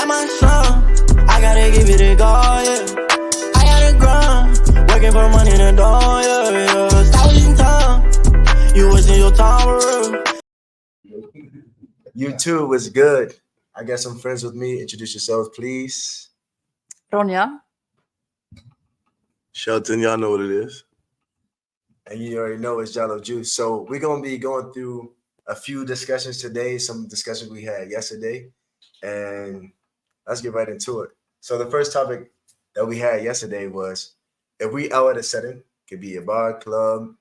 Am I slum? I gotta give it a go, yeah. I gotta grind, working for money in the door, yeah. Stop wasting time, you wasting your time, bro. You too was good. I got some friends with me. Introduce yourself, please. Ronja. Shelton, y'all know what it is. And you already know it's Jello Juice. So we're gonna be going through a few discussions today, some discussions we had yesterday, and let's get right into it. So the first topic that we had yesterday was if we out at a setting, could be a bar, club,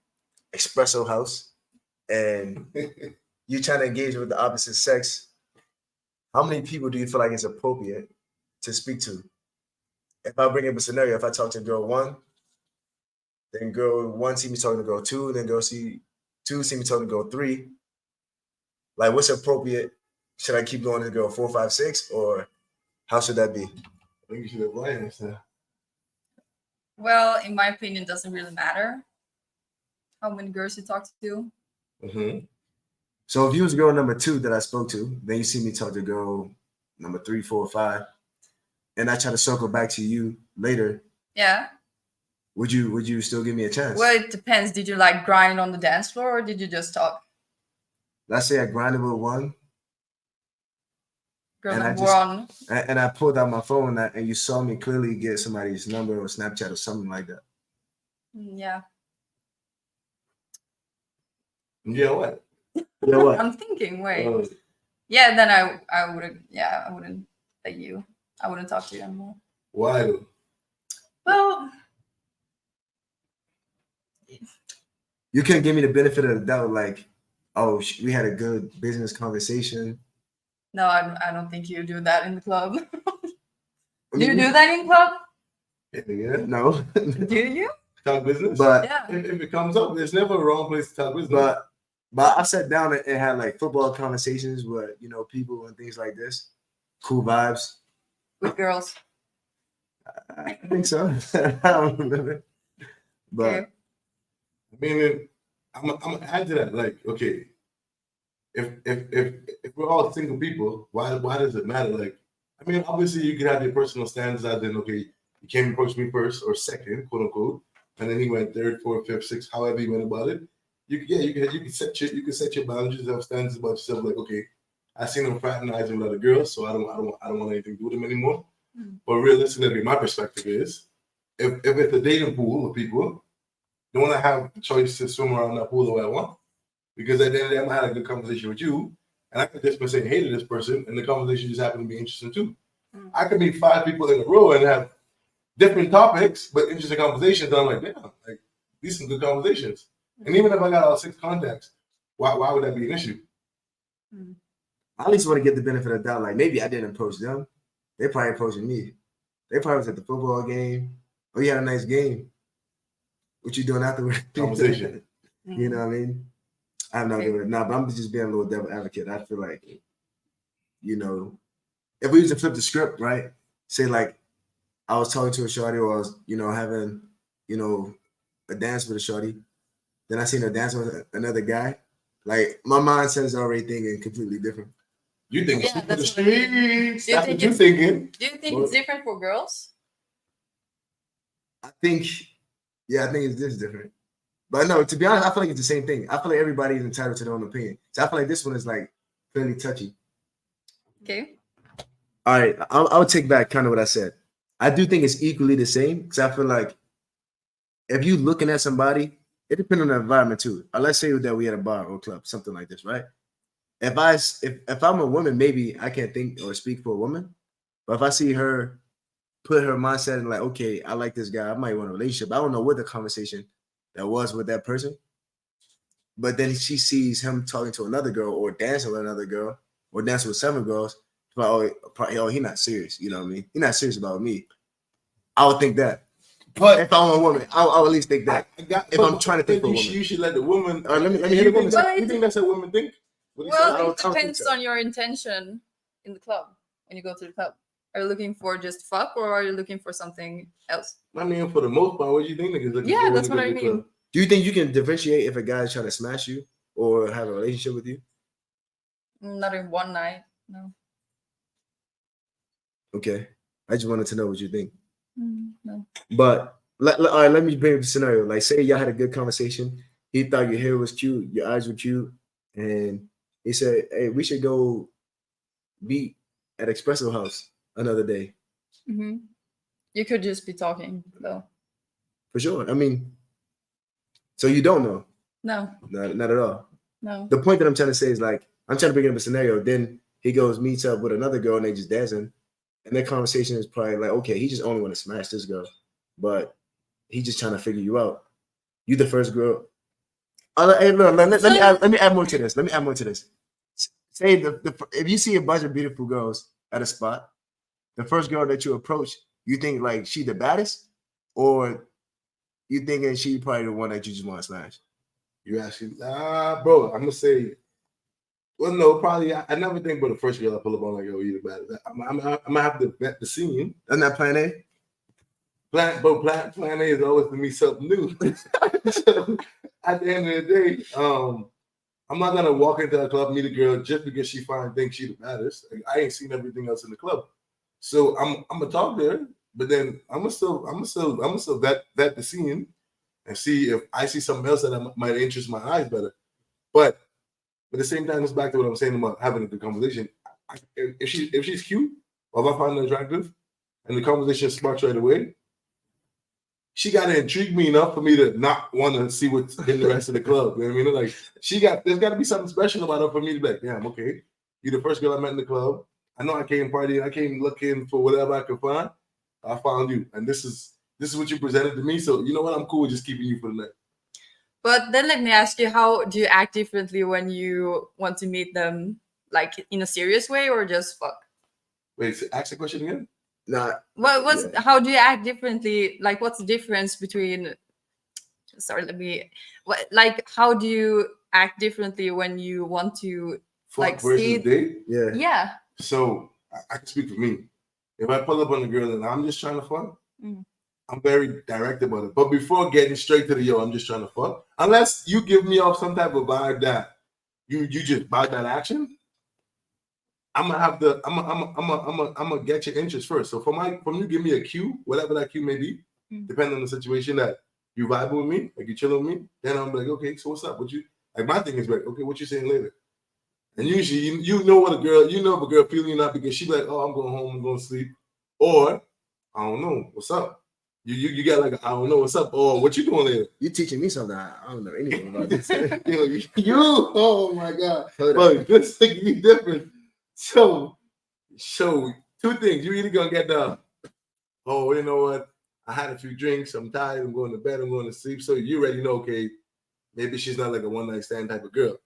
espresso house, and you trying to engage with the opposite sex, how many people do you feel like it's appropriate to speak to? If I bring up a scenario, if I talk to girl one, then girl one see me talking to girl two, then girl two see me talking to girl three. Like, what's appropriate? Should I keep going to girl 4, 5, 6, or how should that be? I think you should have blamed that. Well, in my opinion, it doesn't really matter how many girls you talk to. Mm-hmm. So if you was girl number 2 that I spoke to, then you see me talk to girl number 3, 4, 5, and I try to circle back to you later. Yeah. Would you still give me a chance? Well, it depends. Did you like grind on the dance floor or did you just talk? Let's say I grinded with one, Girl and number one. and I pulled out my phone and you saw me clearly get somebody's number or Snapchat or something like that. Yeah. Yeah, what? You know what? I'm thinking, wait. Yeah, then I wouldn't, I wouldn't like you. I wouldn't talk to you anymore. Why though? Well, You couldn't give me the benefit of the doubt, like, oh, we had a good business conversation. no, I don't think you do that in the club. Do you do that in club? Yeah. No. Do you? Talk business. But Yeah. if it comes up, there's never a wrong place to talk business. but I sat down and had like football conversations with people and things like this. Cool vibes. With girls. I think so. I don't remember. But Okay. I mean, I'm gonna add to that. Like, okay, if we're all single people, why does it matter? Like, I mean, obviously you can have your personal standards out there. Okay, you came approach me first or second, quote unquote, and then he went third, fourth, fifth, sixth, however you went about it. You can set your boundaries, have standards about yourself. Like, okay, I seen him fraternizing with other girls, so I don't want anything to do with him anymore. But realistically, my perspective is, if it's a dating pool of people, don't want to have the choice to swim around that pool the way I want. Because at the end of the day, I'm had a good conversation with you, and I could just be saying hey to this person, and the conversation just happened to be interesting too. I could meet 5 people in a row and have different topics, but interesting conversations. And I'm like, yeah, like these are some good conversations. And even if I got all 6 contacts, why would that be an issue? I at least want to get the benefit of the doubt. Like, maybe I didn't approach them. They probably approaching me. They probably was at the football game. Oh, you had a nice game. What you doing afterwards? Conversation. You know what I mean? I have no idea. Nah, but I'm just being a little devil advocate. I feel like, if we used to flip the script, right? Say like I was talking to a shorty or I was, having, a dance with a shorty. Then I seen her dancing with another guy. Like, my mindset is already thinking completely different. You think Yeah, it's the that's what I mean. streets? Do you That's think what you're it's- thinking. Do you think it's different for girls? I think it's this different. But no, to be honest, I feel like it's the same thing. I feel like everybody is entitled to their own opinion. So I feel like this one is like fairly touchy. Okay. All right, I'll take back kind of what I said. I do think it's equally the same because I feel like if you looking at somebody, it depends on the environment too. Let's say that we at a bar or club, something like this, right? If I'm a woman, maybe I can't think or speak for a woman. But if I see her put her mindset in like, okay, I like this guy, I might want a relationship. I don't know what the conversation that was with that person. But then she sees him talking to another girl or dancing with another girl or dancing with 7 girls. Like, oh, he's not serious. You know what I mean? He's not serious about me. I would think that. But if I'm a woman, I'll at least think that. I'm trying to think for a woman. You should let the woman. Let me hear the woman. You think that's what women think? Well, it depends on your intention in the club when you go to the club. Are you looking for just fuck or are you looking for something else? I mean, for the most part, what do you think niggas looking for? Yeah, that's what I mean. Do you think you can differentiate if a guy is trying to smash you or have a relationship with you? Not in one night, no. Okay, I just wanted to know what you think. No. But all right, let me bring up the scenario. Like, say y'all had a good conversation. He thought your hair was cute, your eyes were cute, and he said, "Hey, we should go meet at Espresso House another day." Mm-hmm. You could just be talking though. For sure. I mean, so you don't know? No. Not at all. No. The point that I'm trying to say is like, I'm trying to bring up a scenario. Then he goes, meets up with another girl, and they just dancing. And their conversation is probably like, okay, he just only want to smash this girl, but he just trying to figure you out. You the first girl. Hey, look, let me add more to this. Let me add more to this. Say if you see a bunch of beautiful girls at a spot, the first girl that you approach, you think like she the baddest, or you thinking she probably the one that you just want to smash? You actually, bro, I'm gonna say, well, no, probably. I never think about the first girl I pull up on like, oh, you the baddest. I'm gonna have to vet the scene. Isn't that plan A? Plan A is always to meet something new. So at the end of the day, I'm not gonna walk into a club, meet a girl just because she fine, think she the baddest. Like, I ain't seen everything else in the club, so I'm gonna talk to her, but then I'm gonna still vet the scene and see if I see something else that might interest my eyes better. But at the same time, it's back to what I'm saying about having a good conversation. If she's cute, or if I find her attractive, and the conversation sparks right away, she got to intrigue me enough for me to not want to see what's in the rest of the club. You know what I mean? Like, there's got to be something special about her for me to be like, damn, okay, you're the first girl I met in the club. I know I came partying, I came looking for whatever I could find. I found you, and this is what you presented to me. So you know what? I'm cool with just keeping you for the night. But then let me ask you, how do you act differently when you want to meet them, like in a serious way or just fuck? Wait, so ask the question again. How do you act differently? Like, what's the difference between? How do you act differently when you want to fuck versus date? Yeah. So I can speak for me. If I pull up on a girl and I'm just trying to fuck, I'm very direct about it. But before getting straight to the I'm just trying to fuck. Unless you give me off some type of vibe that you just buy that action, I'm gonna get your interest first. So from you give me a cue, whatever that cue may be, depending on the situation that you vibe with me, like you chilling with me, then I'm like, okay, so what's up? What you like? My thing is like, okay, what you saying later? And usually you know what a girl, if a girl feeling you not because she like, oh, I'm going home, I'm going to sleep, or I don't know, what's up? You got like, I don't know, what's up? Or what you doing later? You teaching me something I don't know anything about this. Oh my God. But this thing be different. So two things. You either gonna get the, oh, you know what? I had a few drinks. I'm tired. I'm going to bed. I'm going to sleep. So you already know, okay, maybe she's not like a one-night stand type of girl.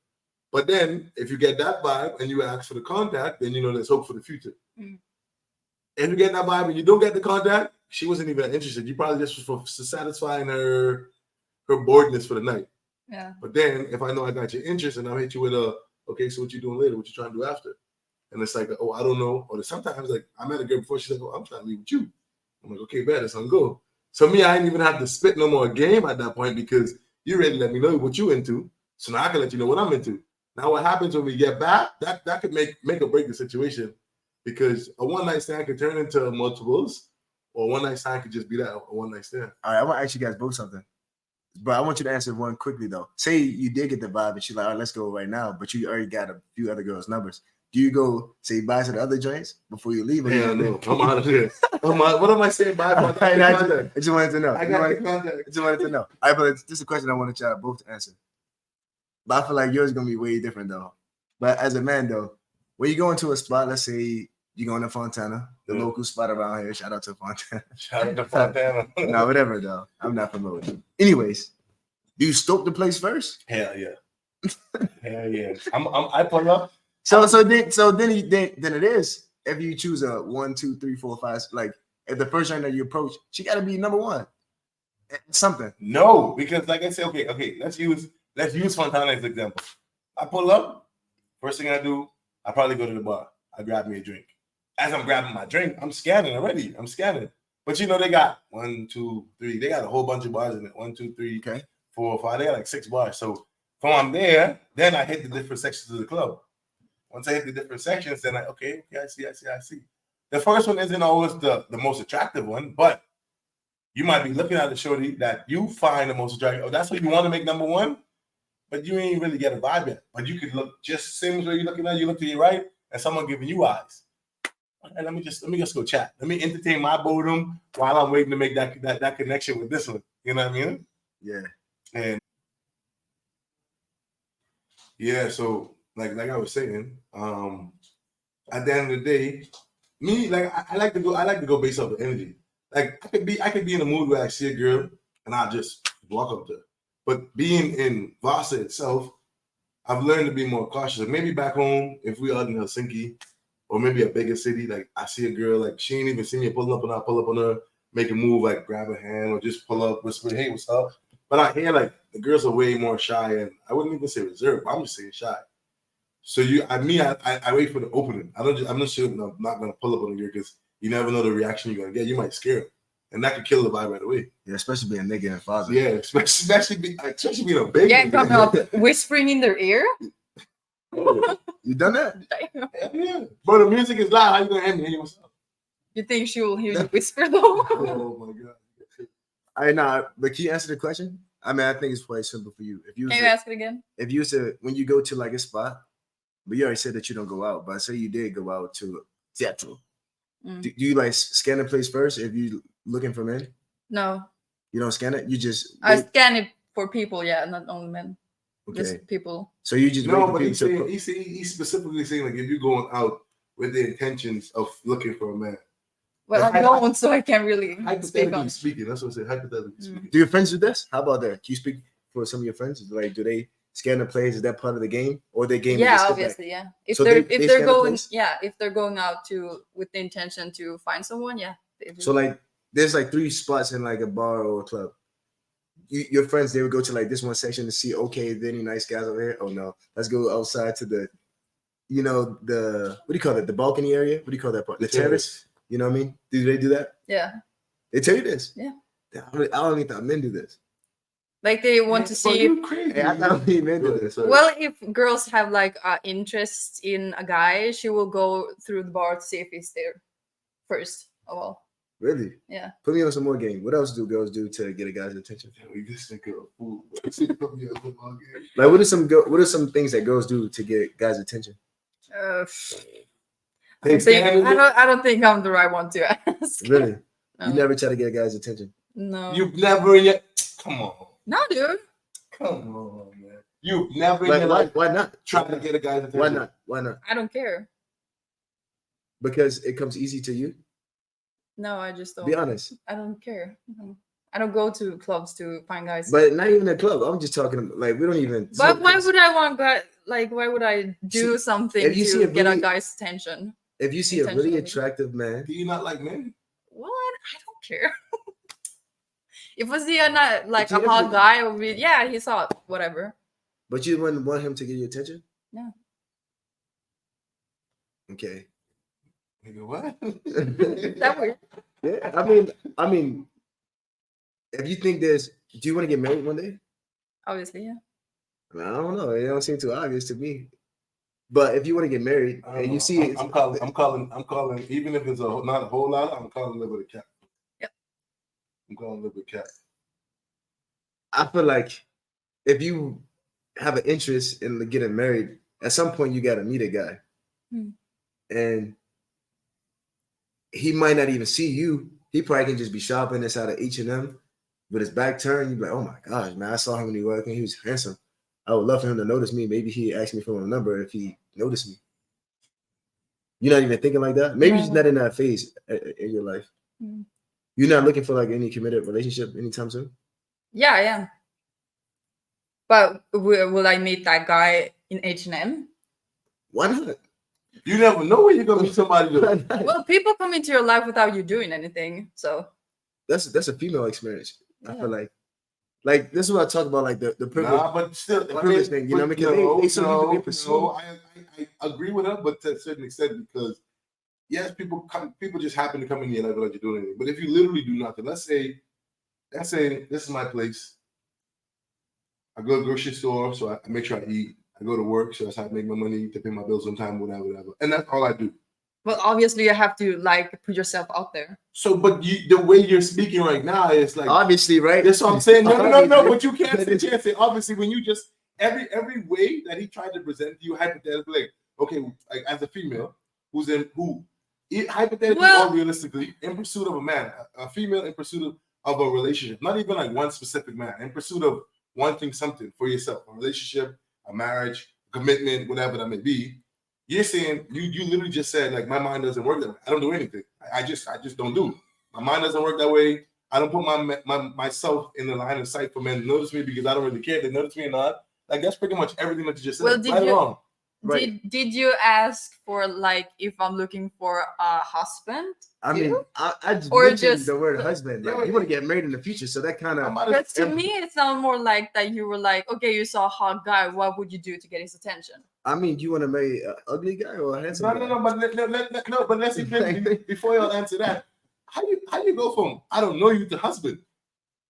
But then if you get that vibe and you ask for the contact, then there's hope for the future. If you get that vibe and you don't get the contact, she wasn't even interested. You probably just was for satisfying her boredness for the night. Yeah. But then if I know I got your interest and I'll hit you with okay, so what you doing later? What you trying to do after? And it's like, oh, I don't know. Or sometimes like I met a girl before, she's like, oh, I'm trying to leave with you. I'm like, okay, bet, it's on go. So me, I didn't even have to spit no more game at that point because you ready to let me know what you into. So now I can let you know what I'm into. Now what happens when we get back, that could make or break the situation because a one-night stand could turn into multiples or one-night stand could just be that, a one-night stand. All right, I want to ask you guys both something. But I want you to answer one quickly though. Say you did get the vibe and she's like, all right, let's go right now, but you already got a few other girls' numbers. Do you go say bye to the other joints before you leave? Yeah, no, I'm out of here. What am I saying? Bye. I just wanted to know. I got the contact. I just wanted to know. All right, but this is a question I wanted y'all both to answer. But I feel like yours is gonna be way different though. But as a man though, when you go into a spot, let's say you go into Fontana, the local spot around here. Shout out to Fontana. Shout out to Fontana. No, whatever though. I'm not familiar with it. Anyways, do you stoke the place first? Hell yeah. Hell yeah. I pull up. So then it is. If you choose a 1, 2, 3, 4, 5, like if the first time that you approach, she got to be number one. Something. No, because like I said, okay, let's use Fontana as an example. I pull up. First thing I do, I probably go to the bar. I grab me a drink. As I'm grabbing my drink, I'm scanning already. But they got 1, 2, 3. They got a whole bunch of bars in it. 1, 2, 3, 4, 5. They got like 6 bars. So from I'm there, then I hit the different sections of the club. Once I hit the different sections, then I see. the first one isn't always the most attractive one, but you might be looking at the shorty that you find the most attractive. Oh, that's what you want to make number one, but you ain't really get a vibe yet. But you could look just same way you're looking at. You look to your right, and someone giving you eyes. And let me just go chat. Let me entertain my boredom while I'm waiting to make that connection with this one. You know what I mean? Yeah. And yeah, so like I was saying, at the end of the day, me like I like to go based off the energy. Like I could be in a mood where I see a girl and I just walk up to her. But being in Vasa itself, I've learned to be more cautious. Like maybe back home, if we are in Helsinki or maybe a bigger city, like I see a girl, like she ain't even see me pull up and I pull up on her, make a move, like grab her hand or just pull up, whisper, hey, what's up? But out here, like the girls are way more shy, and I wouldn't even say reserved. I'm just saying shy. So I wait for the opening. I'm not sure. I'm not gonna pull up on a girl because you never know the reaction you're gonna get. You might scare them, and that could kill the vibe right away. Yeah, especially being a nigga and father. Yeah, especially being a big. Yeah, come up whispering in their ear. Oh, You done that? yeah. But the music is loud. How you gonna hear me? Hey, what's up? You think she will hear you whisper though? Oh my god. I know, but can you answer the question? I mean, I think it's quite simple for you. If you Can you ask it again? if you said when you go to like a spot, but you already said that you don't go out, but say you did go out to theater. Do you like scan the place first if you looking for men? No, You don't scan it. You just I wait? scan it for people. Yeah, not only men, Okay. just people. So you just No, wait for but people he's specifically saying like if you're going out with the intentions of looking for a man. Well, Like, I don't, so I can't really speak Hypothetically on. speaking, that's what I said. Hypothetically speaking. Do your friends do this? How about that? Can you speak for some of your friends? Like, do they scan the plays? Is that part of the game, or they game? Yeah, obviously, yeah. If So they're they if scan they're the going, place? yeah, if they're going out with the intention to find someone, yeah. They do. So like, there's like 3 spots in like a bar or a club. Your friends, they would go to like this one section to see. Okay, is there any nice guys over here? Oh no, let's go outside to the, the what do you call it? The balcony area. What do you call that part? The terrace. You know what I mean? Do they do that? Yeah, They tell you this. Yeah. I don't even thought men do this. like they want to see. You crazy. Hey, I don't think men do this. Well, if girls have like interest in a guy, she will go through the bar to see if he's there first of all. Really? Yeah. Put me on some more game. What else do girls do to get a guy's attention? We just think of food. Like, what are some things that girls do to get guys' attention? I don't think I'm the right one to ask. Really? No. You never try to get a guy's attention? No. You've never yet. Come on. No, dude. Come on, man. You've never Like, in your life why not? tried to get a guy's attention. Why not? Why not? I don't care. Because it comes easy to you? No, I just don't. Be honest. I don't care. No. I don't go to clubs to find guys. But not even a club. I'm just talking like we don't even. But why would I want guy? Like, why would I do something if you see to a get a really- guy's attention? If you see a really Intentionally. attractive man, Do you not like men? What? I don't care. If was he not like But a you hot ever- guy, or yeah, he's hot, whatever. but you wouldn't want him to get your attention? No. Okay. Nigga, what? That weird. Yeah, I mean, if you think do you want to get married one day? Obviously, yeah. I don't know. It don't seem too obvious to me. But if you want to get married I don't and know. you see, I'm calling. Even if it's not a whole lot, I'm calling live with a cat. Yep. I'm calling live with a cat. I feel like if you have an interest in getting married, at some point you got to meet a guy, and he might not even see you. He probably can just be shopping inside of H&M with his back turned. You'd be like, oh my gosh, man, I saw him when he was working. He was handsome. I would love for him to notice me. Maybe he asked me for my number if he noticed me. You're not even thinking like that? Maybe you're just not in that phase in your life. You're not looking for like any committed relationship anytime soon? Yeah, I am. But will I meet that guy in H&M? Why not? You never know where you're gonna meet somebody. Why not? Well, people come into your life without you doing anything, so That's a female experience. I Yeah. feel like this is what I talk about, like the privilege. Nah, but still, The privilege thing, you know, because they so easily get pursued. I agree with her, but to a certain extent, because yes, people just happen to come in your life without you doing anything. But if you literally do nothing, let's say this is my place. I go to the grocery store, so I make sure I eat. I go to work, so that's how I make my money to pay my bills on time, whatever. And that's all I do. Well, obviously you have to like put yourself out there. So, but the way you're speaking right now is like Obviously, right? that's what I'm saying. No. But you can't say obviously when you just every way that he tried to present you hypothetically, like, okay, like as a female hypothetically or realistically in pursuit of a man, a female in pursuit of a relationship, not even like one specific man, in pursuit of wanting something for yourself, a relationship, a marriage, commitment, whatever that may be. You're saying you literally just said like my mind doesn't work that way. I don't do anything. I just don't do. My mind doesn't work that way. I don't put myself in the line of sight for men to notice me because I don't really care if they notice me or not. Like that's pretty much everything that you just said. Well, right or wrong. Right. Did you ask for like if I'm looking for a husband? I mean, I just or mentioned just the word husband. Like, you want to get married in the future, so that kind of. Because to me, it sounds more like that you were like, okay, you saw a hot guy. What would you do to get his attention? I mean, do you want to marry an ugly guy or a handsome guy? No, but let's before y'all answer that, how you go from I don't know you to husband?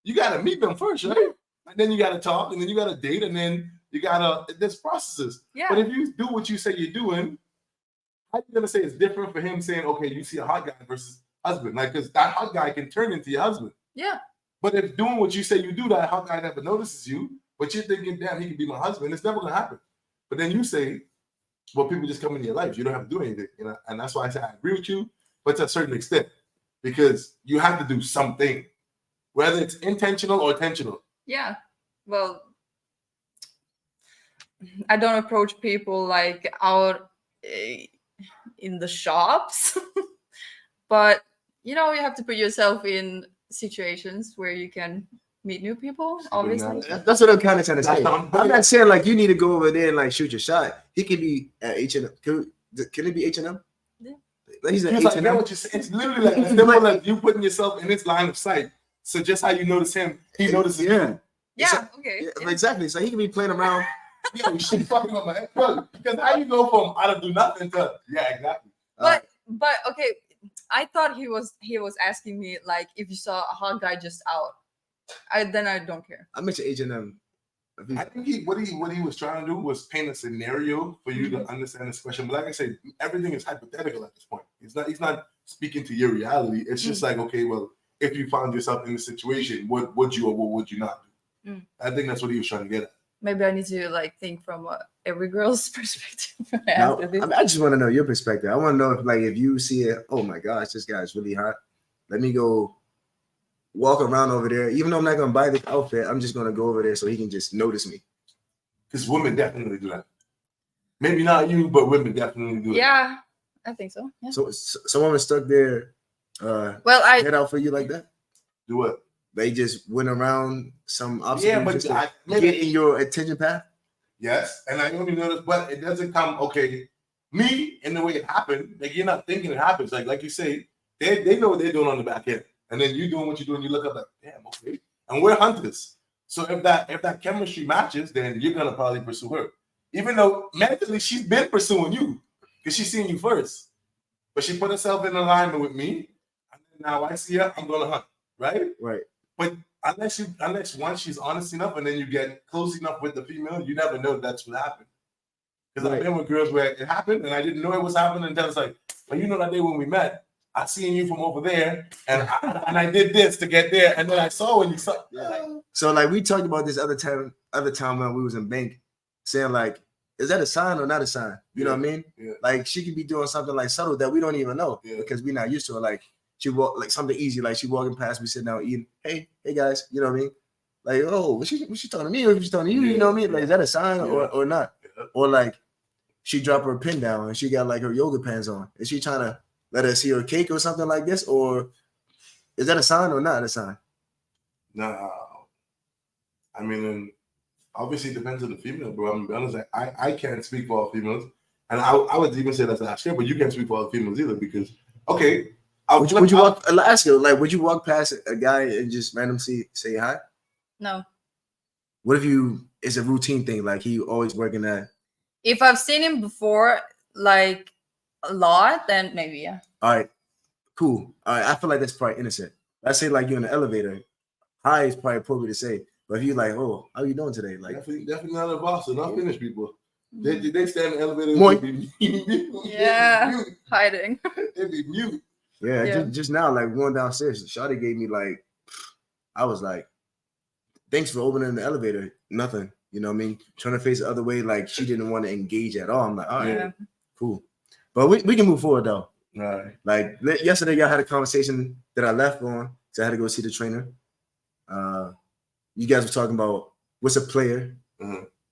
You gotta meet them first, right? And then you gotta talk, and then you gotta date, and then you gotta there's processes. Yeah. But if you do what you say you're doing, how you gonna say it's different for him saying, okay, you see a hot guy versus husband? Like, because that hot guy can turn into your husband. Yeah. But if doing what you say you do, that hot guy never notices you, but you're thinking, damn, he can be my husband, it's never gonna happen. But then you say, well, people just come into your life. You don't have to do anything. You know? And that's why I say I agree with you, but to a certain extent. Because you have to do something, whether it's intentional or intentional. Yeah. Well, I don't approach people like out in the shops. But, you know, you have to put yourself in situations where you can meet new people, obviously. That's what I'm kind of trying to say. I'm not saying like you need to go over there and like shoot your shot. He could be at H&M. Can it be H&M? Yeah. He's at H&M. I H&M. what you're saying. It's literally like you putting yourself in his line of sight. So just how you notice him, he notices you. Yeah, okay. Yeah, exactly. So he can be playing around. Yo, shit fucking up my head. Because how you go from I don't do nothing to exactly. But okay, I thought he was asking me like if you saw a hot guy just out. Then I don't care. I mentioned H&M. I think what he was trying to do was paint a scenario for you to understand this question. But like I said, everything is hypothetical at this point. He's not speaking to your reality. It's just like, okay, well, if you found yourself in a situation, what would you or what would you not do? I think that's what he was trying to get at. Maybe I need to like think from every girl's perspective. Now, I just want to know your perspective. I want to know if you see it, oh my gosh, this guy's really hot. Let me go walk around over there. Even though I'm not gonna buy this outfit, I'm just gonna go over there so he can just notice me. Because women definitely do that. Maybe not you, but women definitely do it. Yeah, I think so. Yeah. So someone was stuck there. Head out for you like that? Do what? They just went around some obstacle. Yeah, but get in your attention path. Yes, and I only noticed, but it doesn't come me in the way it happened. Like you're not thinking it happens. Like you say, they know what they're doing on the back end, and then you doing what you're doing. You look up like, damn, okay. And we're hunters, so if that chemistry matches, then you're gonna probably pursue her, even though mentally she's been pursuing you because she's seen you first. But she put herself in alignment with me, and now I see her, I'm gonna hunt, right? Right. But unless once she's honest enough and then you get close enough with the female, you never know that's what happened. Because I've been with girls where it happened and I didn't know it was happening until it's like, well, you know that day when we met, I seen you from over there and I did this to get there, and then I saw when you saw. Yeah. So like we talked about this other time when we was in bank, saying like, is that a sign or not a sign? You know what I mean? Yeah. Like she could be doing something like subtle that we don't even know because we're not used to it. Like she walk like something easy, like she walking past me, sitting down eating. Hey guys, you know what I mean? Like, oh, was she talking to me or was she talking to you? You know what I mean? Like, is that a sign or not? Yeah. Or like she dropped her pin down and she got like her yoga pants on. Is she trying to let us see her cake or something like this? Or is that a sign or not a sign? No. I mean, obviously it depends on the female, bro. I'm gonna be honest. I can't speak for all females. And I would even say that's last year, but you can't speak for all females either because, okay. Would you walk past a guy and just randomly say hi? No. What if it's a routine thing, like he always working at? If I've seen him before, like a lot, then maybe, yeah. All right, cool. All right, I feel like that's probably innocent. Let's say like you're in the elevator. Hi is probably appropriate to say. But if you're like, oh, how you doing today? Like definitely not a boss, not Finnish people. They stand in the elevator. Moi. They be mute. Yeah. Hiding. They be mute. Yeah, Yeah. just now, like going downstairs, Shawty gave me like, I was like, thanks for opening the elevator. Nothing, you know what I mean? Trying to face the other way, like she didn't want to engage at all. I'm like, all right, Yeah. cool. But we can move forward though. Right. Like yesterday, y'all had a conversation that I left on, so I had to go see the trainer. You guys were talking about what's a player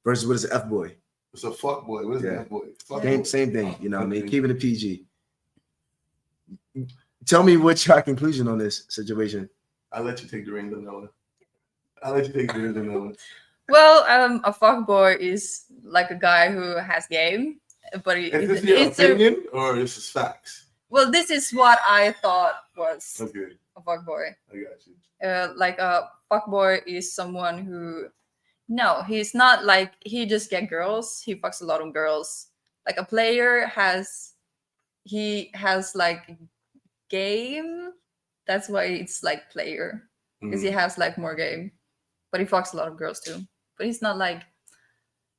versus what is an F boy. It's a fuck boy. What is Yeah. that boy? Fuck Same, boy. same thing, you know what I mean? Okay. Keeping it PG. Tell me what's your conclusion on this situation. I'll let you take the reins on that one. I'll let you take the reins on that one. Well, a fuckboy is like a guy who has game, but Is this your it's opinion or this is facts? well, this is what I thought was Okay, a fuckboy. I got you. Like a fuckboy is someone who, no, he's not like he just get girls. He fucks a lot of girls. Like a player has like game. That's why it's like player because he has like more game, but he fucks a lot of girls too. But he's not like,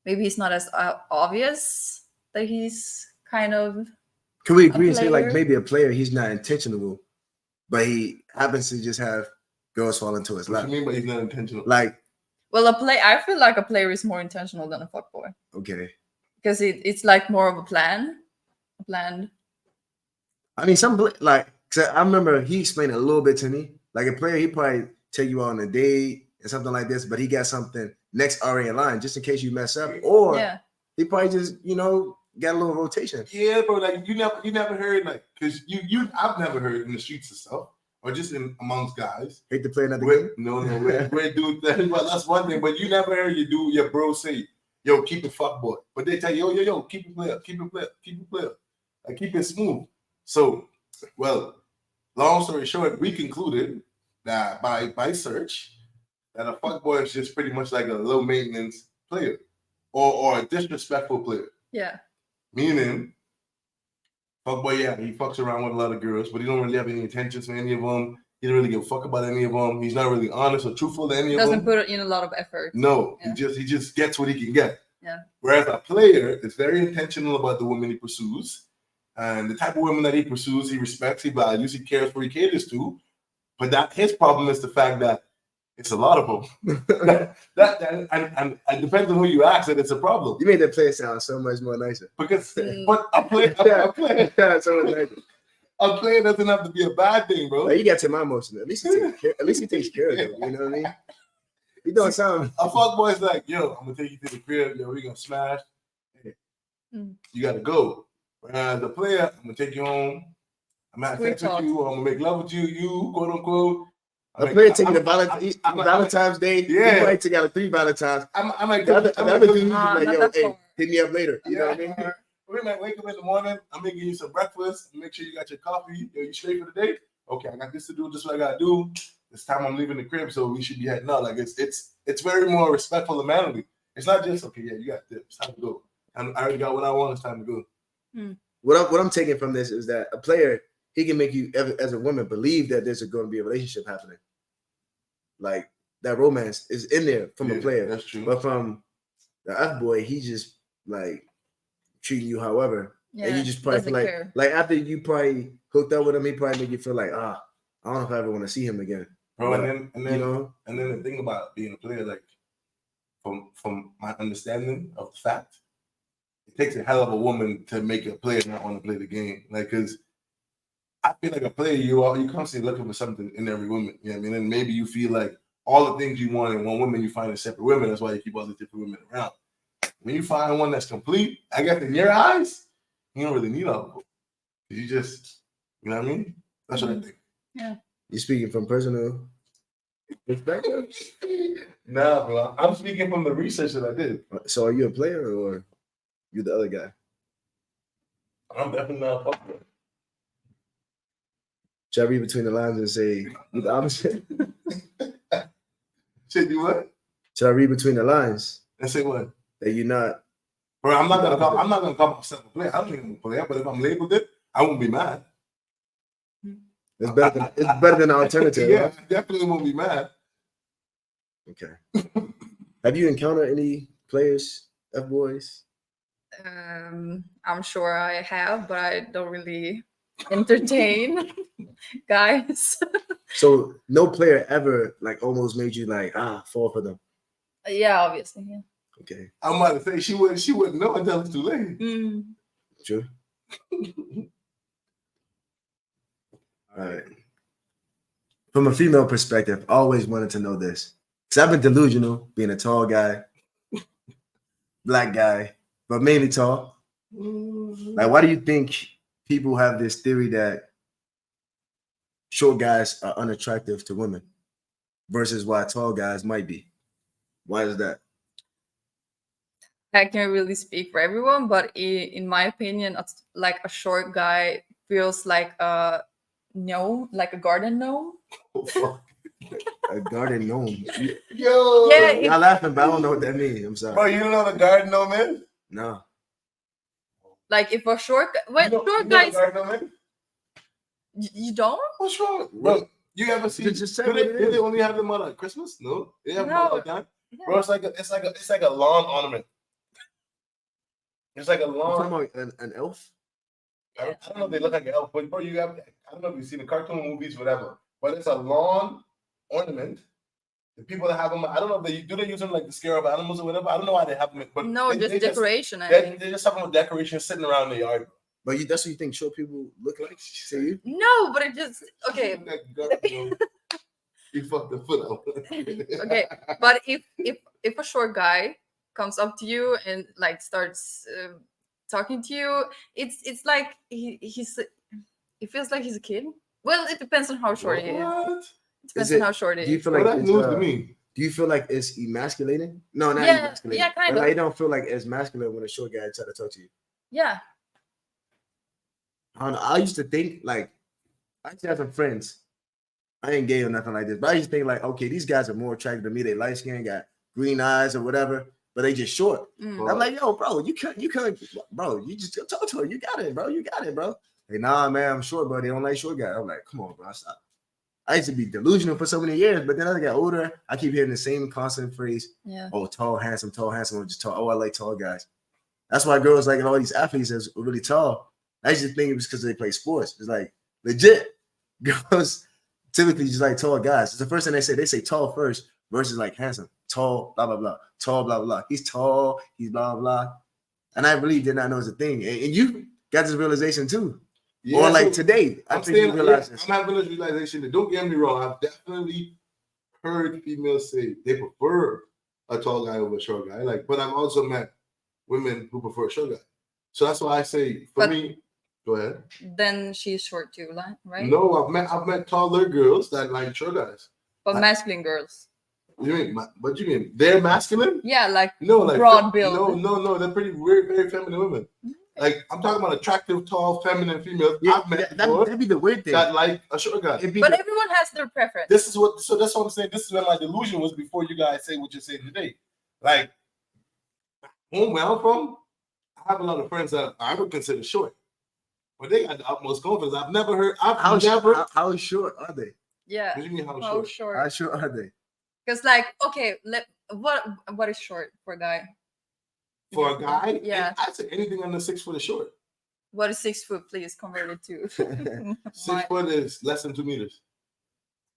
maybe he's not as obvious that he's kind of. Can we agree and say like player. maybe a player, he's not intentional, but he happens to just have girls fall into his What lap? you mean by he's not intentional? Like, Well, I feel like a player is more intentional than a fuckboy okay. because it's like more of a plan. A plan. I mean, like, cause I remember he explained it a little bit to me. Like a player, he probably take you out on a date and something like this, but he got something next already in line just in case you mess up. Or Yeah. he probably just, got a little rotation. Yeah, bro. Like you never heard like because I've never heard in the streets and stuff or just in amongst guys. Hate to play another Where, game. no, where dude that, well, that's one thing, but you never heard your bro say, yo, keep it fuck boy. But they tell you, yo, keep it player, keep it player, keep it player. Like keep it smooth. So, well, long story short, we concluded that by search that a fuck boy is just pretty much like a low maintenance player or a disrespectful player. Yeah. Meaning, fuckboy, yeah, he fucks around with a lot of girls, but he don't really have any intentions for any of them. He don't really give a fuck about any of them. He's not really honest or truthful to any of them. Doesn't put in a lot of effort. No, Yeah. he just gets what he can get. Yeah. Whereas a player is very intentional about the women he pursues, and the type of women that he pursues, he respects, he values, he cares for, he caters to. But that his problem is the fact that it's a lot of them. and it depends on who you ask that it's a problem. You made that player sound so much more nicer. Because but a player So much nicer. a player doesn't have to be a bad thing, bro. Like, you got to my emotion. At least he takes care of it. You know what I mean? You doing something. A fuck boy's like, yo, I'm gonna take you to the crib, yo, we gonna smash. Hey, you gotta go. Whereas the player, I'm gonna take you home. I'm gonna have sex with you, or I'm gonna make love with you, quote unquote. A player taking Valentine's Day. Yeah. He probably took out 3 Valentine's. I'm like, The other dude, Nah, like, not yo, that hey, far. hit me up later. You know what I mean? We might wake up in the morning. I'm making you some breakfast. Make sure you got your coffee. Yo, you straight for the day? Okay, I got this to do. This is what I gotta do. It's time I'm leaving the crib, so we should be heading out. Like it's very more respectful and manly. It's not just okay. Yeah, you got this. It's time to go. I already got what I want. It's time to go. What I'm taking from this is that a player, he can make you as a woman believe that there's going to be a relationship happening. Like that romance is in there from a player. That's true. But from the F boy, he just like treating you however. Yeah, and you just probably feel doesn't like care. after you probably hooked up with him, he probably make you feel like, I don't know if I ever want to see him again. Bro, But, and then you know, and then the thing about being a player, like from my understanding of the fact, it takes a hell of a woman to make a player not want to play the game. Like, cause I feel like a player, you constantly looking for something in every woman. You know what I mean? And maybe you feel like all the things you want in one woman, you find in separate women. That's why you keep all the different women around. When you find one that's complete, I guess in your eyes, you don't really need all of them. You just, you know what I mean? That's what I think. Yeah. you're speaking from personal perspective. Nah, bro. I'm speaking from the research that I did. So are you a player or you the other guy? I'm definitely not a fuckboy. Should I read between the lines and say you the opposite? Shit, you what? Should I read between the lines And say what? that you're not? Bro, I'm not gonna call myself a player. I don't think I'm a player, but if I'm labeled it, I won't be mad. It's better than the alternative. Yeah, Right? I definitely won't be mad. Okay. Have you encountered any players, F boys? I'm sure I have, but I don't really entertain guys. So no player ever like almost made you like fall for them. Yeah, obviously. Yeah. Okay, I'm about to say she wouldn't know until it's too late. true. All right. From a female perspective, I always wanted to know this. Because I've been delusional, being a tall guy, black guy, but mainly tall. Like, why do you think people have this theory that short guys are unattractive to women versus why tall guys might be? Why is that? I can't really speak for everyone, but in my opinion, like a short guy feels like a gnome, like a garden gnome. Oh, fuck. A garden gnome. Yo, Yeah, Y'all laughing, but I don't know what that means. I'm sorry. bro, you don't know the garden gnome is? No. Like if a short You know short the guys, garden gnome is? you don't. What's wrong, bro? You ever see? Just say Do what it they is. only have them on Christmas? No, they have them No. all the time. Yeah. Bro, it's like a lawn ornament. It's like a You talking lawn. about an elf? I don't know if they look like an elf, but bro, I don't know if you've seen the cartoon movies, whatever. But it's a lawn ornament. The people that have them, I don't know if they use them like to scare off animals or whatever. I don't know why they have them, but No, they decoration. I They, think. they just have them with decoration sitting around the yard. But that's what you think short people look like? To you? No, but it just okay. You fucked the foot out. Okay, but if a short guy comes up to you and like starts talking to you, it's like it feels like he's a kid. Well, it depends on how short he is. What? It depends Is on it- how short he Do you is. feel Well, like that's it's, news to me. do you feel like it's emasculating? No, not Yeah, emasculating. yeah, kind But of. like, you don't feel like it's masculine when a short guy try to talk to you. Yeah. I don't know. I used to think like I used to have some friends. I ain't gay or nothing like this, but I used to think like, okay, these guys are more attractive to me. They light skin, got green eyes or whatever, but they just short. Mm. I'm like, yo, bro, you can't, bro. You just talk to her. You got it, bro. You got it, bro. Hey, nah, man, I'm short, bro. They don't like short guys. I'm like, come on, bro, stop. I used to be delusional for so many years, but then as I got older, I keep hearing the same constant phrase, Yeah. oh, tall, handsome, or just tall. Oh, I like tall guys. That's why girls like all these athletes that's really tall. I used to think it was because they play sports. It's like legit. Girls typically just like tall guys. It's the first thing they say. They say tall first versus like handsome. Tall, blah, blah, blah. Tall, blah, blah, blah. He's tall. He's blah, blah. And I really did not know it's a thing. And you got this realization too. Yeah, or like so today, I I'm think you saying, realize yeah, this. I'm having this realization that don't get me wrong. I've definitely heard females say they prefer a tall guy over a short guy. Like, but I've also met women who prefer a short guy. So that's why I say for But- me, go ahead. Then she's short too, right? No, I've met taller girls that like short guys. But masculine girls. You mean what do you mean? They're masculine? Yeah, like No, like broad build. No, they're pretty very feminine women. Like I'm talking about attractive, tall, feminine females. Yeah, I've met that'd be the weird thing. that like a short guy. It'd be But the- everyone has their preference. That's what I'm saying. This is where my delusion was before you guys say what you're saying today. Like, home where I'm from, I have a lot of friends that I would consider short, but they got the utmost confidence. I've never heard. how short are they? Yeah. What do you mean how How short? short? How short are they? Because like, okay, what is short for a guy? For a guy, Yeah. I'd say anything under 6 foot is short. What is 6 foot? Please convert it to. 6 foot is less than 2 meters.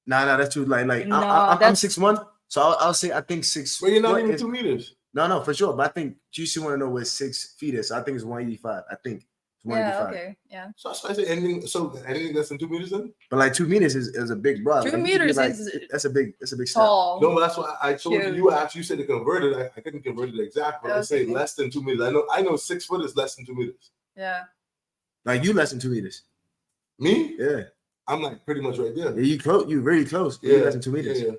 Nah, that's too like No, I'm that's- 6'1", so I'll say I think 6. Well, you're not foot even is- 2 meters. No, for sure. But I think GC want to know what 6 feet is. So I think it's 185. I think it's Yeah. 185. Okay. Yeah. So that's why I say anything. So anything less than 2 meters then? But like 2 meters is a big bro. 2 Like, you could be meters like, is that's a big step. Tall. No, but that's why I told Cute. you. You said to convert it. I couldn't convert it exact, but I say Okay. less than 2 meters. I know 6 foot is less than 2 meters. Yeah. Like you less than 2 meters. Me? Yeah. I'm like pretty much right there. Yeah, you close. You really close. You less than 2 meters. Yeah.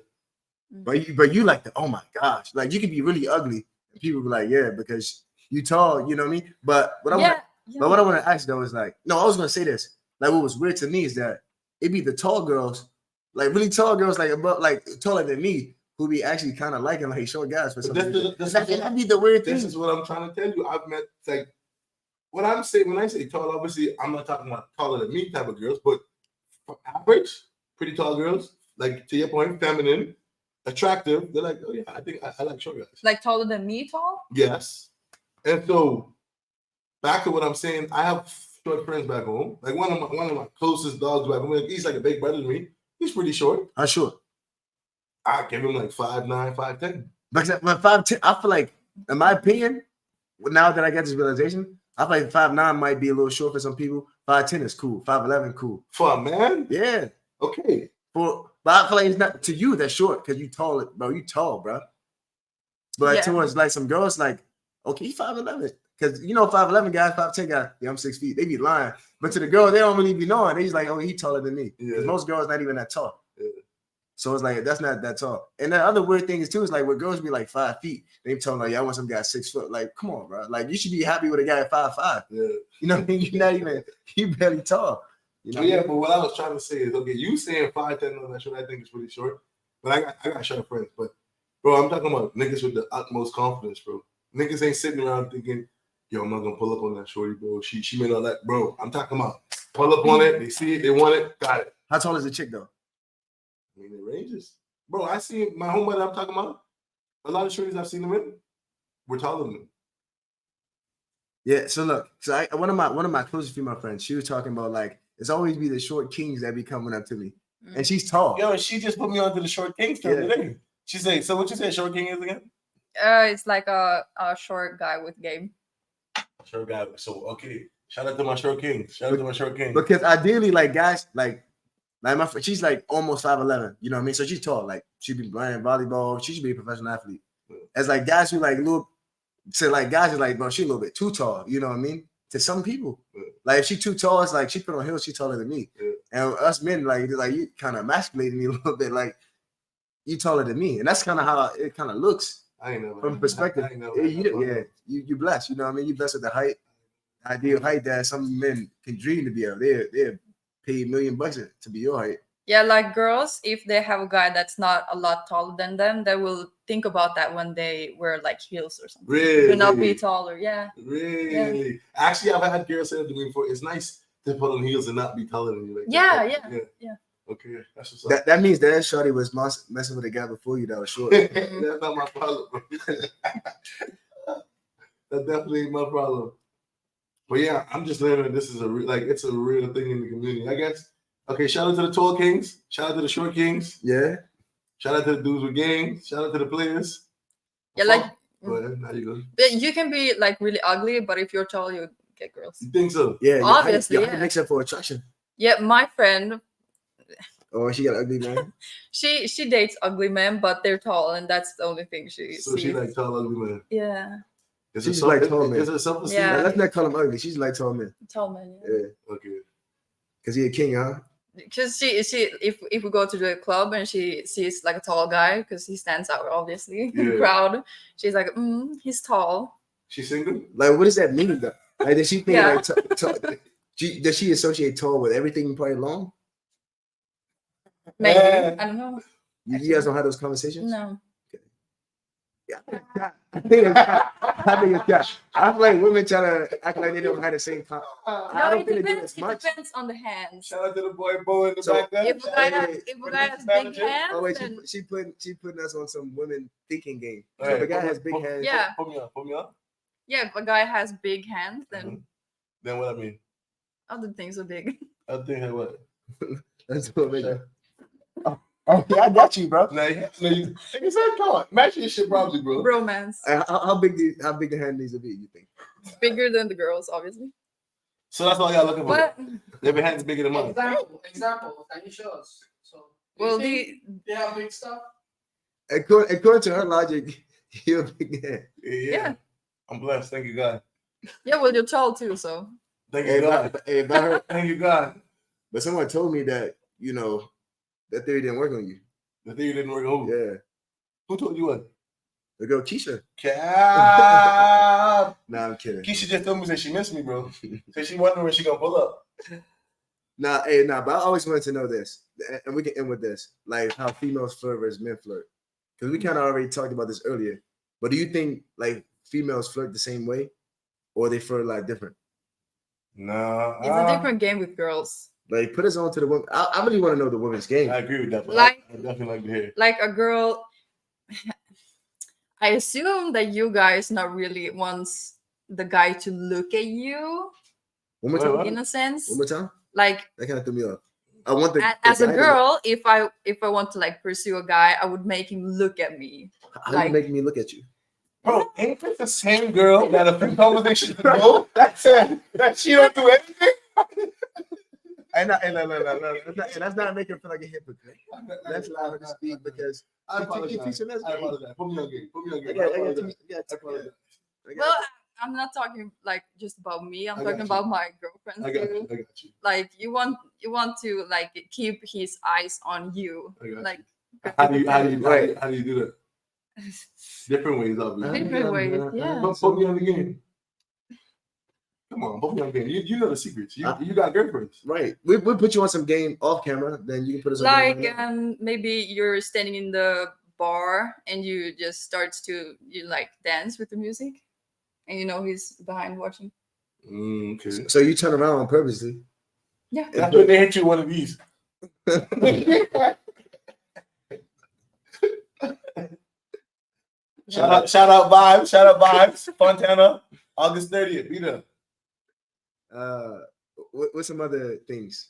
But you like the, oh my gosh, like you could be really ugly and people be like, yeah, because you tall, you know what I mean? But what I want, Yeah. but what I want to ask though is like, no, I was gonna say this. Like what was weird to me is that it be the tall girls, like really tall girls, like above, like taller than me, who be actually kind of liking like short guys for some reason. That'd be the weird thing. This is what I'm trying to tell you. I've met like what I'm saying when I say tall. Obviously, I'm not talking about taller than me type of girls, but for average, pretty tall girls, like to your point, feminine, attractive. They're like, oh yeah, I think I like short guys. Like taller than me, tall. Yes. And so back to what I'm saying, I have short friends back home. Like one of my closest dogs back home. He's like a big brother to me. He's pretty short. How short? I give him like 5'9", 5'10". But 5'10", I feel like, in my opinion, now that I get this realization, I feel like 5'9" might be a little short for some people. 5'10" is cool. 5'11" cool. For a man? Yeah. Okay. But I feel like it's not to you that's short because you tall, bro. You tall, bro. But towards like some girls, like, okay, 5'11", because 5'11" guys, 5'10" guys, yeah, I'm 6 feet. They be lying. But to the girl, they don't really be knowing. They just like, oh, he taller than me. Because most girls not even that tall. Yeah. So it's like that's not that tall. And the other weird thing is too is like where girls be like 5 feet, they be telling like, yeah, I want some guy 6 foot. Like, come on, bro. Like you should be happy with a guy at 5'5". Yeah. You know what I mean? You're not even you barely tall. You know? Yeah, but what I was trying to say is, okay, you saying 5'10" on that short, I think it's pretty short. But I got short friends. But bro, I'm talking about niggas with the utmost confidence, bro. Niggas ain't sitting around thinking, yo, I'm not gonna pull up on that shorty, bro. She made all that, bro. I'm talking about pull up on it, they see it, they want it, got it. How tall is the chick though? I mean, it ranges. Bro, I see my homeboy that I'm talking about. A lot of shorties I've seen them in were taller than me. Yeah, so look, one of my closest female friends, she was talking about like it's always be the short kings that be coming up to me. And she's tall. Yo, she just put me onto the short king stuff today. She said, so what you say short king is again? It's like a short guy with game. Short guy. So okay. Shout out to my short king. Shout out to my short king. Because ideally, like guys, like my friend, she's like almost 5'11", you know what I mean? So she's tall. Like she'd be playing volleyball, she should be a professional athlete. As like guys who like little to like guys are like, bro, she's a little bit too tall, you know what I mean? To some people. Like if she's too tall, it's like she put on heels, she's taller than me. And us men, like you kind of emasculating me a little bit, like you taller than me. And that's kind of how it kind of looks. I ain't know. From perspective. You blessed, you know what I mean? You blessed with the height, ideal height that some men can dream to be able. They're paid $1 million to be your height. Yeah, like girls, if they have a guy that's not a lot taller than them, they will think about that when they wear like heels or something. Really? To not be taller, yeah. Really? Yeah. Actually, I've had girls say that to me before. It's nice to put on heels and not be taller than you. Like Yeah. Okay, that's what's up. That means that shorty was messing with a guy before you that was short. That's not my problem, bro. That definitely ain't my problem. But yeah, I'm just learning that this is it's a real thing in the community, I guess. Okay, shout out to the tall kings. Shout out to the short kings. Yeah. Shout out to the dudes with game. Shout out to the players. Yeah, like Go ahead, now you go. you can be like really ugly, but if you're tall, you get girls. You think so? Yeah, Obviously, yeah. Except for attraction. Yeah, my friend, Oh, she got an ugly man. she dates ugly men, but they're tall, and that's the only thing she So sees. she like tall ugly man. Yeah, She's like tall man. Is it self-esteem? Yeah. Let's not call him ugly. She's like tall man. tall man. Yeah. Okay. Cause he a king, huh? Because she if we go to the club and she sees like a tall guy because he stands out obviously in the crowd, she's like, he's tall. She's single? Like, what does that mean though? Like, does she think Yeah. does she associate tall with everything probably long? Maybe I don't know. You guys don't have those conversations? No. Yeah. I think it's got. I feel like women try to act like they don't have the same. I don't it think they do depends. as It much. depends on the hands. Shout out to the boy Bo in the So, back there. If a guy has big hands, Oh wait, then she putting us on some women thinking game. All So right, if a guy has big hands. Yeah. Put me on. yeah, if a guy has big hands, then Then what I mean? other things are big. I think I what? That's what we do. Oh, yeah, I got you, bro. No, you said come on. Match your shit probably, bro. Romance. How big the hand needs to be? You think? Bigger than the girls, obviously. So that's all y'all looking for. But Their hands bigger than mine. Example, can you show us? So, well, they have big stuff. According to her logic, you're a big hand. Yeah. I'm blessed. Thank you, God. well, you're tall too, so Thank you, God. Thank you, God. But someone told me that that theory didn't work on you. The theory didn't work on who? Yeah, Who told you what? the girl Keisha. Cap. Nah, I'm kidding. Keisha just told me that she missed me, bro. So she wondering when she gonna pull up. Nah, but I always wanted to know this, and we can end with this, like how females flirt versus men flirt, because we kind of already talked about this earlier. But do you think like females flirt the same way, or they flirt a lot different? Nah. it's a different game with girls. Like, put us on to the women. I really want to know the women's game. I agree with that. But Like- I definitely like to hear. Like a girl, I assume that you guys not really once the guy to look at you One more Wait, time. what? in a sense. One more time. Like That kind of threw me off. I want the as a guy to- girl, if I want to like pursue a guy, I would make him look at me. How you like- make me look at you? Bro, ain't this the same girl that a few conversations ago that said that she don't do anything? And that's not making her feel like a hypocrite. Let's allow her to speak because I you apologize. teaching us I game. apologize. Put me on game. Put me on I game. got- I I got apologize. two- yeah, I apologize. Well, I'm not talking like just about me. I'm I talking got you. about my girlfriends I got too. you. I got you. Like you want to like keep his eyes on you. I got Like How do you do that? Different ways, obviously. different ways, yeah. Put me on the game. Come on, put me on the game. You know the secrets. You got girlfriends. Right. We'll put you on some game off camera, then you can put us on Like game. maybe you're standing in the bar and you just starts to like dance with the music, and you know he's behind watching. Okay. So you turn around on purposely. Yeah. That's when they hit you one of these. Shout out vibes, Fontana, August 30th. Be there. What's some other things?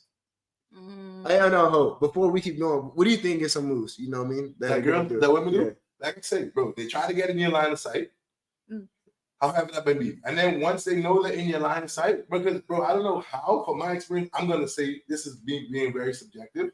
Mm. I don't know. Before we keep going, what do you think is some moves? You know what I mean? That girl, that women do. Yeah. Like I say, bro, they try to get in your line of sight. Mm. However that may be. And then once they know they're in your line of sight, because bro, I don't know how, from my experience, I'm gonna say this is being very subjective.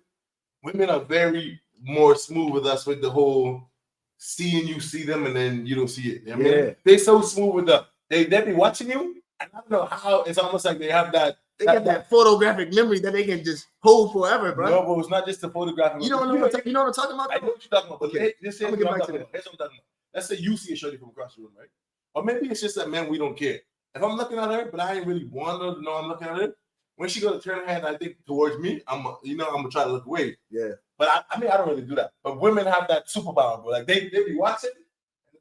Women are very more smooth with us with the whole seeing you see them and then you don't see it. You know what I mean? They're so smooth with they be watching you, and I don't know how it's almost like they have that. They got that photographic memory that they can just hold forever, bro. No, but it's not just the photograph. You don't know what you know what I'm talking about? I know what you're talking about, but Okay. this I'm is gonna get what I'm back to talking about. Here's what I'm talking about. Let's say you see a shorty from across the room, right? Or maybe it's just that men, we don't care. If I'm looking at her, but I ain't really want her to know I'm looking at her, when she go to turn her head, I think towards me, I'm gonna try to look away. Yeah. But I mean, I don't really do that. But women have that superpower, bro. Like they be watching.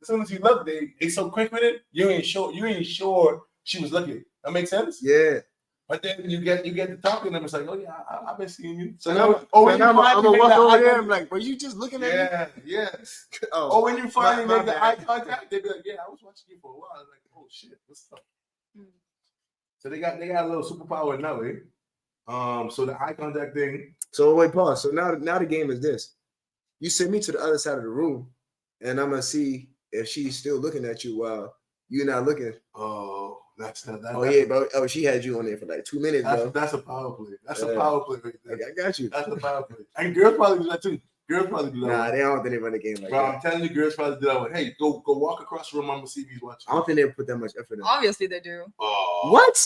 As soon as you look, they so quick with it. You ain't sure she was looking. That makes sense. Yeah. But then you get to talking to them. It's like, oh yeah, I've been seeing you. So now, when I'm finally gonna make walk that over eye there contact- and be like, were you just looking at me? Yeah. Oh, Or when you finally my make the bad. eye contact, they be like, yeah, I was watching you for a while. I was like, oh shit, what's up? Mm. So they got a little superpower in that way. So the eye contact thing. So wait, pause. So now the game is this: you send me to the other side of the room, and I'm gonna see if she's still looking at you while you're not looking. Oh, that's not that. Oh yeah, bro. Oh, she had you on there for like 2 minutes, bro. That's a power play. That's a Yeah. power play right there. Like, I got you. That's a power play. And girls probably do that too. Girls probably do that. Nah, they don't think they run the game like Bro, that. I'm telling you, girls probably do that one. Hey, go walk across the room. I'm gonna see if he's watching. I don't think they put that much effort in. Obviously they do. Oh. What?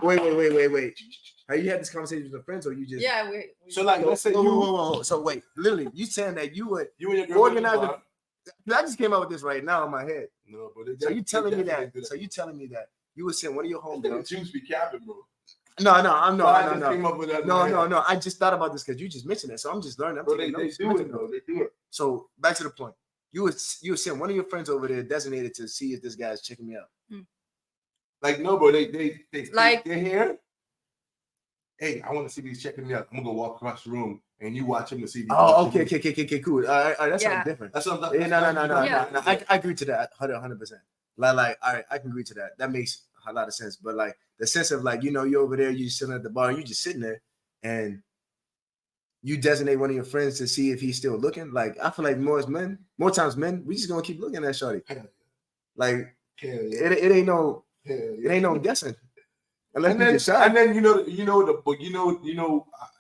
Wait. Have you had this conversation with your friends, or you just? Yeah, we So like, let's say Whoa. So wait, literally, you saying that you would? you and your girl Organize organize it. I just came up with this right now in my head. No, but So you telling me that? So you telling me that you would send one of your the homegirls? juice be capping, bro. No. Came up with that No. I just thought about this because you just mentioned it, so I'm just learning. I'm Bro, they taking notes. do it, bro. They do it. So back to the point. You would send one of your friends over there designated to see if this guy's checking me out. Like, no, bro. They Like- they're here. Hey, I want to see if he's checking me out. I'm gonna go walk across the room and you watch him to see. If he's Oh, watching okay, me. cool. All right, that's Yeah. something different. That's what I'm Yeah, no. Yeah. I agree to that 100%. Like, all right, I can agree to that. That makes a lot of sense. But like the sense of like, you're over there, you're sitting at the bar, you just sitting there, and you designate one of your friends to see if he's still looking. Like, I feel like more times men, we just gonna keep looking at shorty. Like, Hell yeah. it ain't no Hell yeah. it ain't no guessing. Unless And you then, get shot. and then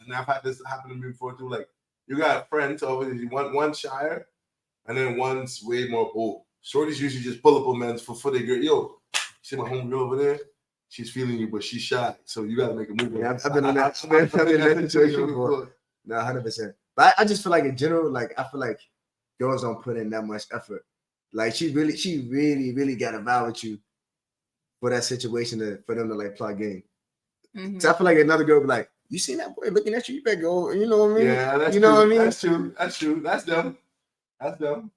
and I've had this happen to me before too. Like, you got friends over there, one shyer, and then one's way more bold. Shorties usually just pull up on men for their girl. Yo, see my homegirl over there? She's feeling you, but she's shy. So you gotta make a move. Yeah, I've been in that situation before. No, 100%. But I just feel like in general, like I feel like girls don't put in that much effort. Like she really got to vibe with you for that situation for them to like play a game. Mhm. So I feel like another girl be like, "You seen that boy looking at you? You better go." You know what I mean? Yeah, that's you know true. what I mean? That's true. That's them.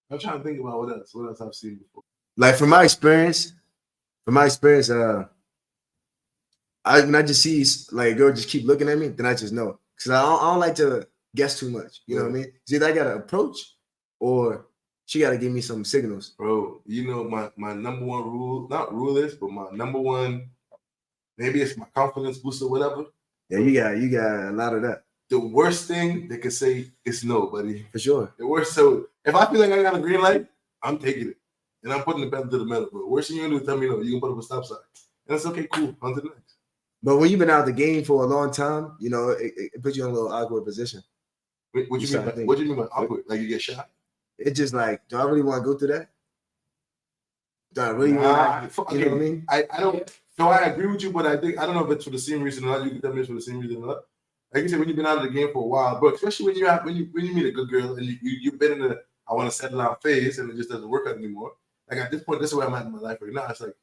I'm trying to think about what else I've seen before. Like from my experience, when I just see like a girl just keep looking at me, then I just know because I don't like to guess too much. You know what I mean? It's either I gotta approach or she got to give me some signals. Bro, you know my number one rule, not rule is, but my number one, maybe it's my confidence booster, whatever. Yeah, you got a lot of that. The worst thing they could say is no, buddy. For sure. The worst. So if I feel like I got a green light, I'm taking it. And I'm putting the pedal to the metal, bro. Worst thing you can do is tell me no. You can put up a stop sign. And it's okay, cool. On to the next. But when you've been out of the game for a long time, you know, it puts you in a little awkward position. What do you mean by awkward? Like you get shot? It's just like, do I really want to go through that? Do I really want to, you know what I mean? I don't. So I agree with you, but I don't know if it's for the same reason or not. You can tell me it's for the same reason or not. Like you said, when you've been out of the game for a while, but especially when you meet a good girl and you've been in the I want to settle down phase and it just doesn't work out anymore. Like at this point, this is where I'm at in my life right now. It's like,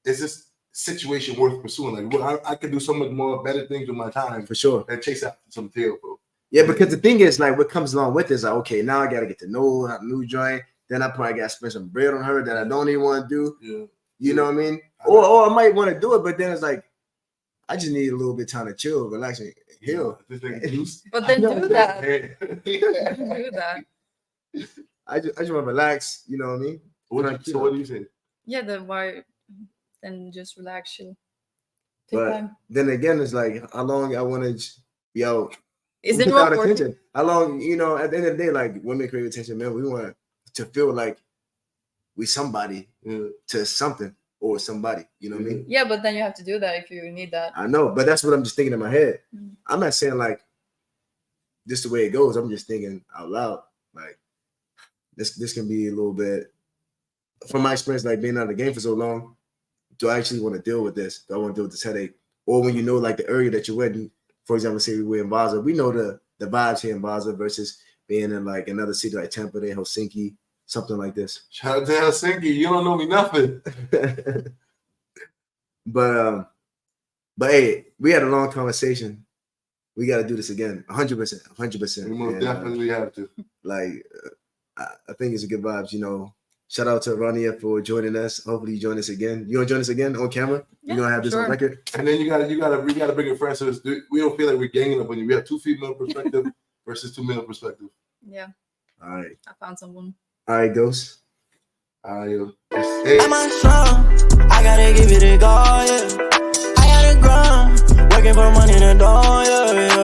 is this situation worth pursuing? Like, well, I could do so much more better things with my time For sure. than chase after some tail, bro. Yeah, because the thing is, like, what comes along with this, like, okay, now I got to get to know a new joint. Then I probably got to spend some bread on her that I don't even want to do. Yeah. You know what I mean? Or I might want to do it, but then it's like, I just need a little bit of time to chill, relax, and heal. This thing juice. But then do that. Hey. Do that. I just want to relax, you know what I mean? So what do you say? Yeah, then just relax, chill. Take But time. then again, it's like, how long I want to be out Is it without more attention? important? How long, you know, at the end of the day, like, women crave attention, man. We want to feel like we somebody to something or somebody, you know what I mean? Yeah, but then you have to do that if you need that. I know, but that's what I'm just thinking in my head. Mm. I'm not saying like this the way it goes. I'm just thinking out loud. Like this can be a little bit from my experience, like being out of the game for so long. Do I actually want to deal with this? Do I want to deal with this headache? Or when you know like the area that you're in, for example, say we're in Vasa, we know the vibes here in Vasa versus being in like another city like Tampa, Helsinki, something like this. Shout out to Helsinki. You don't know me nothing. But hey, we had a long conversation. We got to do this again, 100%. We most definitely have to. Like, I think it's a good vibes. You know, shout out to Ronja for joining us. Hopefully, you join us again. You gonna join us again on camera? Yeah, You're gonna have this on sure. record. And then we gotta bring a friend so we don't feel like we're ganging up on you. We have 2 female perspective versus 2 male perspective. Yeah, All right, I found someone. Ghost. Hey. Am I strong? I gotta give it a go, yeah. I gotta grind, working for money in the door, yeah.